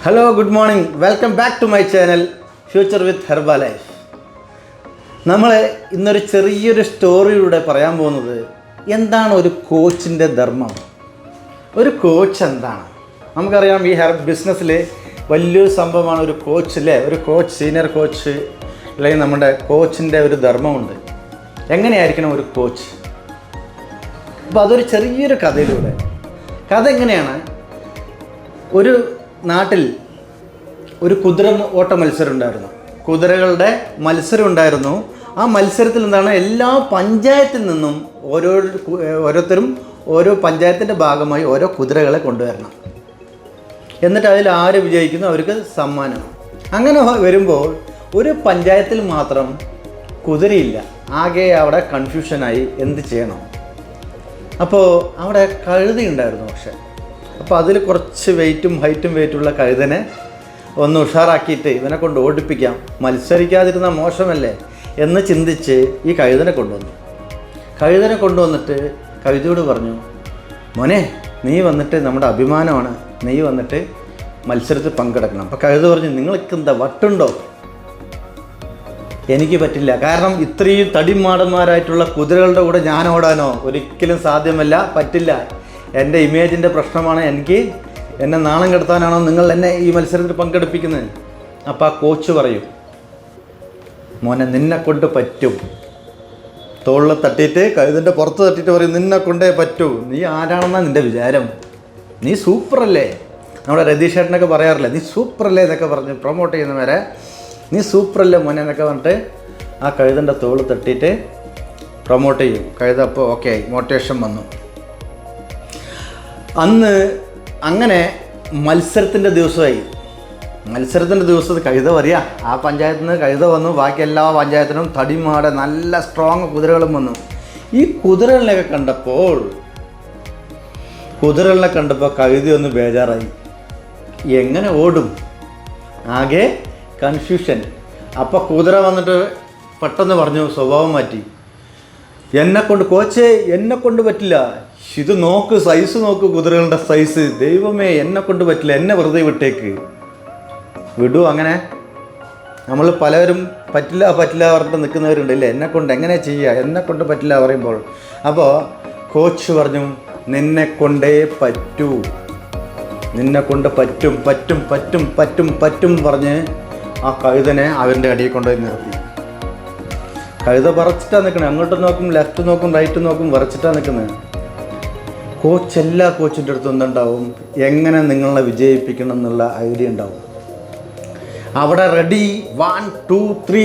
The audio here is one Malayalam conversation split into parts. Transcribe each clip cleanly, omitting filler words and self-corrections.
Hello, good morning. Welcome back to my channel future with Herbalife. നമ്മൾ ഇന്നൊരു ചെറിയൊരു സ്റ്റോറിയിലൂടെ പറയാൻ പോകുന്നത് എന്താണ് ഒരു കോച്ചിൻ്റെ ധർമ്മം. ഒരു കോച്ച് എന്താണ് നമുക്കറിയാം. ഈ ബിസിനസ്സിൽ വലിയൊരു സംഭവമാണ് ഒരു കോച്ച് അല്ലേ. ഒരു കോച്ച്, സീനിയർ കോച്ച് അല്ലെങ്കിൽ നമ്മുടെ കോച്ചിൻ്റെ ഒരു ധർമ്മമുണ്ട്. എങ്ങനെയായിരിക്കണം ഒരു കോച്ച്? അപ്പോൾ അതൊരു ചെറിയൊരു കഥയിലൂടെ. കഥ എങ്ങനെയാണ്? ഒരു നാട്ടിൽ ഒരു കുതിര ഓട്ട മത്സരം ഉണ്ടായിരുന്നു. കുതിരകളുടെ മത്സരം ഉണ്ടായിരുന്നു. ആ മത്സരത്തിൽ എന്താണ്, എല്ലാ പഞ്ചായത്തിൽ നിന്നും ഓരോരുത്തരും ഓരോ പഞ്ചായത്തിൻ്റെ ഭാഗമായി ഓരോ കുതിരകളെ കൊണ്ടുവരണം. എന്നിട്ട് അതിൽ ആര് വിജയിക്കുന്നു അവർക്ക് സമ്മാനം. അങ്ങനെ വരുമ്പോൾ ഒരു പഞ്ചായത്തിൽ മാത്രം കുതിരയില്ല. ആകെ അവിടെ കൺഫ്യൂഷനായി എന്ത് ചെയ്യണം. അപ്പോൾ അവിടെ കഴുതയുണ്ടായിരുന്നു. അപ്പോൾ അതിൽ കുറച്ച് ഹൈറ്റും വെയിറ്റുള്ള കഴുതനെ ഒന്ന് ഉഷാറാക്കിയിട്ട് ഇവനെ കൊണ്ട് ഓടിപ്പിക്കാം, മത്സരിക്കാതിരുന്ന മോശമല്ലേ എന്ന് ചിന്തിച്ച് ഈ കഴുതനെ കൊണ്ടുവന്നിട്ട് കഴുതയോട് പറഞ്ഞു, മോനെ നീ വന്നിട്ട് നമ്മുടെ അഭിമാനമാണ്, നീ വന്നിട്ട് മത്സരത്തിൽ പങ്കെടുക്കണം. അപ്പോൾ കഴുത പറഞ്ഞു, നിങ്ങൾക്ക് എന്താ വട്ടുണ്ടോ? എനിക്ക് പറ്റില്ല. കാരണം ഇത്രയും തടിമാടന്മാരായിട്ടുള്ള കുതിരകളുടെ കൂടെ ഞാൻ ഓടാനോ ഒരിക്കലും സാധ്യമല്ല, പറ്റില്ല. എൻ്റെ ഇമേജിൻ്റെ പ്രശ്നമാണ്. എന്നെ നാണം കെടുത്താനാണോ നിങ്ങൾ എന്നെ ഈ മത്സരത്തിൽ പങ്കെടുപ്പിക്കുന്നത്? അപ്പോൾ ആ കോച്ച് പറയും, മോനെ നിന്നെ കൊണ്ട് പറ്റും. തോളിൽ തട്ടിയിട്ട് കഴുതിൻ്റെ പുറത്ത് തട്ടിയിട്ട് പറയും, നിന്നെ കൊണ്ടേ പറ്റൂ. നീ ആരാണെന്നാണ് നിൻ്റെ വിചാരം? നീ സൂപ്പറല്ലേ? നമ്മുടെ രതീഷ് ചേട്ടനൊക്കെ പറയാറില്ലേ, നീ സൂപ്പറല്ലേ എന്നൊക്കെ പറഞ്ഞ് പ്രൊമോട്ട് ചെയ്യുന്നവരെ, നീ സൂപ്പറല്ലേ മോനെ എന്നൊക്കെ പറഞ്ഞിട്ട് ആ കഴുതിൻ്റെ തോളിൽ തട്ടിയിട്ട് പ്രൊമോട്ട് ചെയ്യും. കഴുത അപ്പോൾ ഓക്കെ ആയി, മോട്ടിവേഷൻ വന്നു. അന്ന് അങ്ങനെ മത്സരത്തിൻ്റെ ദിവസമായി. മത്സരത്തിൻ്റെ ദിവസത്തിൽ കഴുത വരിക. ആ പഞ്ചായത്തിൽ നിന്ന് കഴുത വന്നു. ബാക്കി എല്ലാ പഞ്ചായത്തിനും തടിമാടെ നല്ല സ്ട്രോങ് കുതിരകളും വന്നു. ഈ കുതിരകളെയൊക്കെ കണ്ടപ്പോൾ കഴുത ഒന്ന് ബേജാറായി. എങ്ങനെ ഓടും? ആകെ കൺഫ്യൂഷൻ. അപ്പോൾ കുതിര വന്നിട്ട് പെട്ടെന്ന് പറഞ്ഞു, സ്വഭാവം മാറ്റി, കോച്ചേ എന്നെ കൊണ്ട് പറ്റില്ല. ഇത് നോക്ക്, സൈസ് നോക്ക്, കുതിരകളുടെ സൈസ്. ദൈവമേ, എന്നെ കൊണ്ട് പറ്റില്ല, എന്നെ വെറുതെ വിട്ടേക്ക്. വിടൂ. അങ്ങനെ നമ്മൾ പലവരും പറ്റില്ല പറഞ്ഞിട്ട് നിൽക്കുന്നവരുണ്ടല്ലേ, എന്നെക്കൊണ്ട് എങ്ങനെ ചെയ്യുക, എന്നെക്കൊണ്ട് പറ്റില്ല പറയുമ്പോൾ. അപ്പോൾ കോച്ച് പറഞ്ഞു, നിന്നെ കൊണ്ടേ പറ്റൂ, നിന്നെ കൊണ്ട് പറ്റും പറഞ്ഞ് ആ കഴുതനെ അവൻ്റെ അടിയിൽ കൊണ്ടുപോയി നിർത്തി. കഴുത വിറച്ചിട്ടാണ് നിൽക്കുന്നത്. അങ്ങോട്ട് നോക്കും, ലെഫ്റ്റ് നോക്കും, റൈറ്റ് നോക്കും, വിറച്ചിട്ടാണ് നിൽക്കുന്നത്. കോച്ച് എല്ലാ കോച്ചിൻ്റെ അടുത്തും എന്തുണ്ടാവും, എങ്ങനെ നിങ്ങളെ വിജയിപ്പിക്കണം എന്നുള്ള ഐഡിയ ഉണ്ടാവും. അവിടെ റെഡി 1 2 3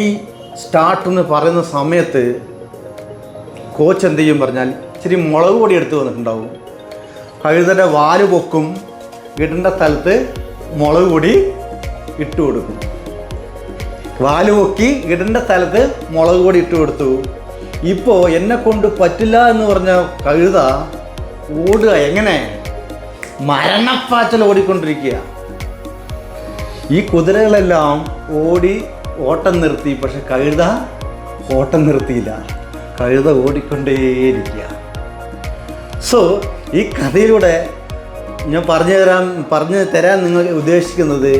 സ്റ്റാർട്ട് എന്ന് പറയുന്ന സമയത്ത് കോച്ച് എന്ത് ചെയ്യും പറഞ്ഞാൽ, ഇച്ചിരി മുളക് പൊടി എടുത്ത് വന്നിട്ടുണ്ടാവും. കഴുതൻ്റെ വാല് പൊക്കും, ഇടേണ്ട സ്ഥലത്ത് മുളക് പൊടി ഇട്ട് കൊടുക്കും. വാല് പൊക്കി ഇടേണ്ട സ്ഥലത്ത് മുളക് പൊടി ഇട്ട് കൊടുത്തു. ഇപ്പോൾ എന്നെ കൊണ്ട് പറ്റില്ല എന്ന് പറഞ്ഞ കഴുത ഓടുക. എങ്ങനെ? മരണപ്പാച്ചൽ ഓടിക്കൊണ്ടിരിക്കുക. ഈ കുതിരകളെല്ലാം ഓട്ടം നിർത്തി. പക്ഷെ കഴുത ഓട്ടം നിർത്തിയില്ല. കഴുത ഓടിക്കൊണ്ടേയിരിക്കുക. സോ ഈ കഥയിലൂടെ ഞാൻ പറഞ്ഞു തരാൻ നിങ്ങൾ ഉദ്ദേശിക്കുന്നത്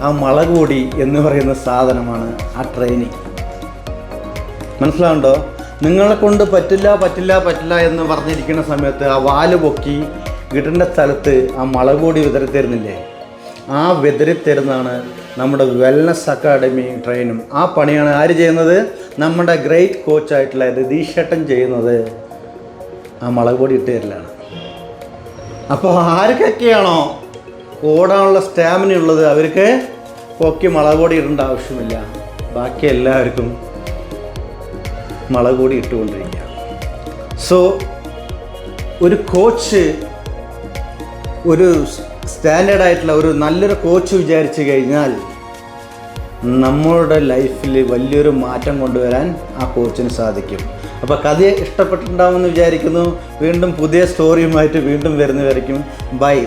ആ മുളക് പൊടി എന്ന് പറയുന്ന സാധനമാണ് ആ ട്രെയിനിങ്. മനസ്സിലാവുണ്ടോ? നിങ്ങളെ കൊണ്ട് പറ്റില്ല എന്ന് പറഞ്ഞിരിക്കുന്ന സമയത്ത് ആ വാല് പൊക്കി ഇടേണ്ട സ്ഥലത്ത് ആ മുളക് പൊടി വിതറിത്തരുന്നില്ലേ? ആ വിതറിത്തരുന്നതാണ് നമ്മുടെ വെൽനസ് അക്കാഡമി ട്രെയിനും. ആ പണിയാണ് ആര് ചെയ്യുന്നത്? നമ്മുടെ ഗ്രേറ്റ് കോച്ചായിട്ടുള്ള രതീഷ് ചേട്ടൻ ചെയ്യുന്നത്. ആ മുളക് പൊടി ഇട്ട് തരലാണ്. അപ്പോൾ ആർക്കൊക്കെയാണോ ഓടാനുള്ള സ്റ്റാമിന ഉള്ളത് അവർക്ക് പൊക്കി മുളക് പൊടി ഇടേണ്ട ആവശ്യമില്ല. ബാക്കി എല്ലാവർക്കും മുളക് പൊടി ഇട്ടുകൊണ്ടിരിക്കുക. സോ ഒരു കോച്ച്, ഒരു സ്റ്റാൻഡേർഡായിട്ടുള്ള ഒരു നല്ലൊരു കോച്ച് വിചാരിച്ചു കഴിഞ്ഞാൽ നമ്മളുടെ ലൈഫിൽ വലിയൊരു മാറ്റം കൊണ്ടുവരാൻ ആ കോച്ചിന് സാധിക്കും. അപ്പോൾ കഥ ഇഷ്ടപ്പെട്ടിട്ടുണ്ടാവുമെന്ന് വിചാരിക്കുന്നു. വീണ്ടും പുതിയ സ്റ്റോറിയുമായിട്ട് വീണ്ടും വരുന്നവരേക്കും ബൈ.